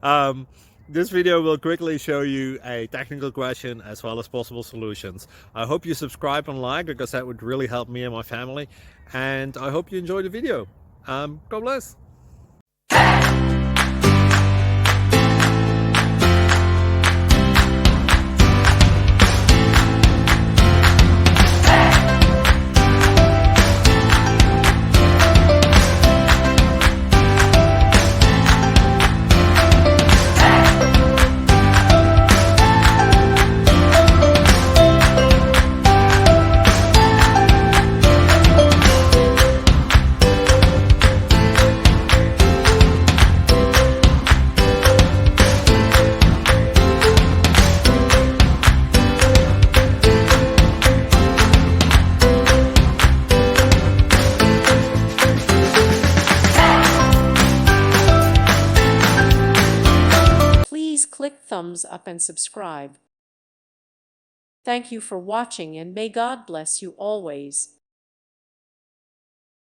um, this video will quickly show you a technical question as well as possible solutions. I hope you subscribe and like, because that would really help me and my family. And I hope you enjoy the video. God bless. Please click thumbs up and subscribe. Thank you for watching, and may God bless you always.